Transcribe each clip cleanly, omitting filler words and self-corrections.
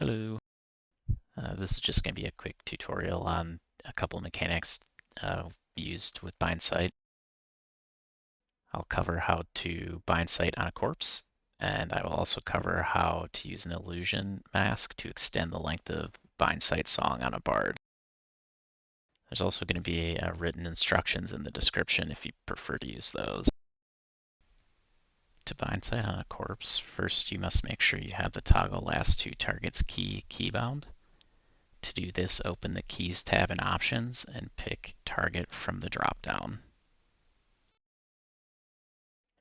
Hello. This is just going to be a quick tutorial on a couple mechanics used with bind sight. I'll cover how to bind sight on a corpse, and I will also cover how to use an illusion mask to extend the length of bind sight song on a bard. There's also going to be written instructions in the description if you prefer to use those. To bind sight on a corpse, first you must make sure you have the toggle last two targets keybound. To do this, open the Keys tab in Options and pick Target from the drop-down.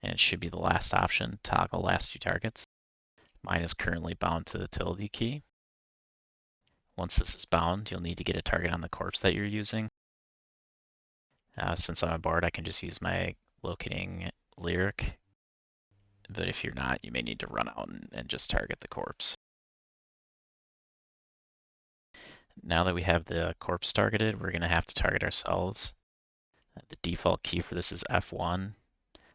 And it should be the last option, toggle last two targets. Mine is currently bound to the tilde key. Once this is bound, you'll need to get a target on the corpse that you're using. Since I'm a bard, I can just use my locating lyric. But if you're not, you may need to run out and just target the corpse. Now that we have the corpse targeted, we're going to have to target ourselves. The default key for this is F1.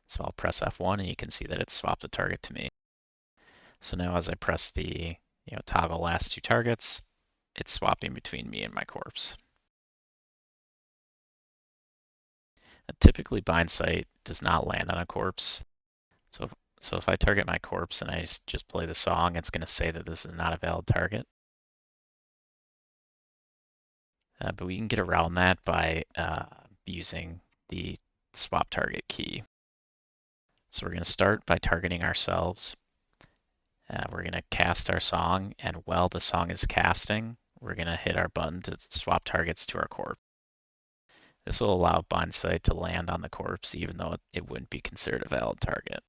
So I'll press F1 and you can see that it swapped the target to me. So now as I press the toggle last two targets, it's swapping between me and my corpse. Typically bind sight does not land on a corpse. So if I target my corpse and I just play the song, it's going to say that this is not a valid target. But we can get around that by using the swap target key. So we're going to start by targeting ourselves. We're going to cast our song, and while the song is casting, we're going to hit our button to swap targets to our corpse. This will allow bind sight to land on the corpse even though it wouldn't be considered a valid target.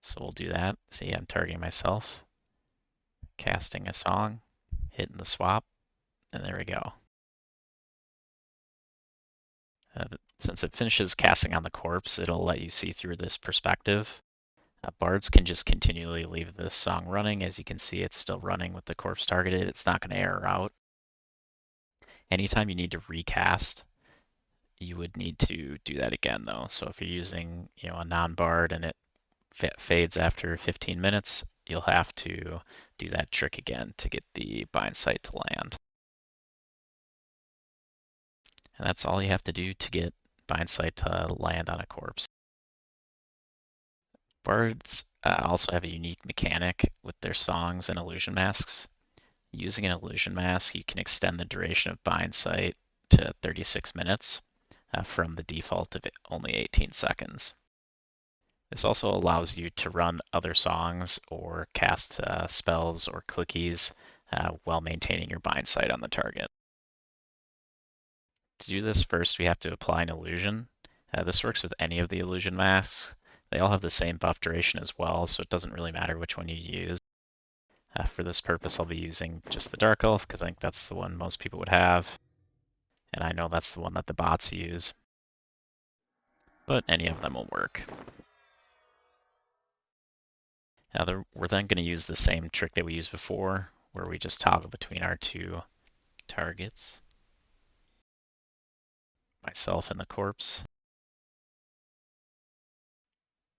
So we'll do that. See, I'm targeting myself, casting a song, hitting the swap, and there we go. Since it finishes casting on the corpse, it'll let you see through this perspective. Bards can just continually leave this song running. As you can see, it's still running with the corpse targeted. It's not going to error out. Anytime you need to recast, you would need to do that again though. So if you're using a non-bard and it fades after 15 minutes, you'll have to do that trick again to get the bind sight to land. And that's all you have to do to get bind sight to land on a corpse. Bards also have a unique mechanic with their songs and illusion masks. Using an illusion mask, you can extend the duration of bind sight to 36 minutes from the default of only 18 seconds. This also allows you to run other songs or cast spells or clickies while maintaining your bind sight on the target. To do this, first we have to apply an illusion. This works with any of the illusion masks. They all have the same buff duration as well, so it doesn't really matter which one you use. For this purpose, I'll be using just the Dark Elf because I think that's the one most people would have. And I know that's the one that the bots use. But any of them will work. Now we're then going to use the same trick that we used before, where we just toggle between our two targets. Myself and the corpse.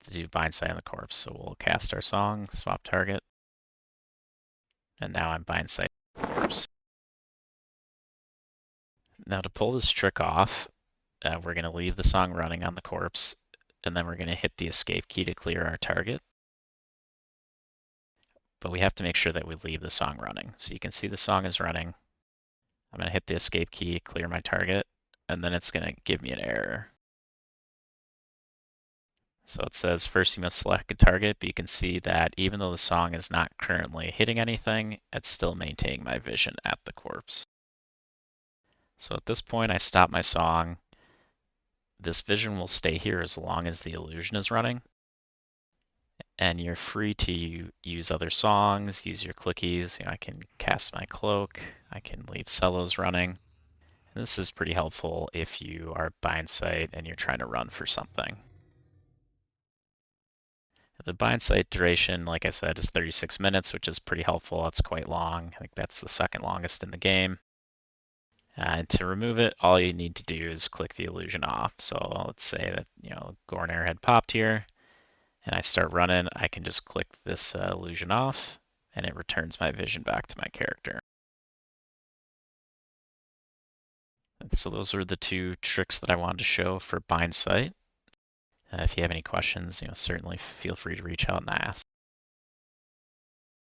To do bind sight on the corpse. So we'll cast our song, swap target. And now I'm bind sight on the corpse. Now to pull this trick off, we're going to leave the song running on the corpse, and then we're going to hit the escape key to clear our target. But we have to make sure that we leave the song running. So you can see the song is running. I'm going to hit the escape key, clear my target, and then it's going to give me an error. So it says first you must select a target, but you can see that even though the song is not currently hitting anything, it's still maintaining my vision at the corpse. So at this point I stop my song. This vision will stay here as long as the illusion is running. And you're free to use other songs, use your clickies. I can cast my cloak, I can leave Selos running. And this is pretty helpful if you are bind sight and you're trying to run for something. The bind sight duration, like I said, is 36 minutes, which is pretty helpful. That's quite long. I think that's the second longest in the game. And to remove it, all you need to do is click the illusion off. So let's say that Gornair had popped here, and I start running. I can just click this illusion off, and it returns my vision back to my character. And so those are the two tricks that I wanted to show for bind sight. If you have any questions, certainly feel free to reach out and ask.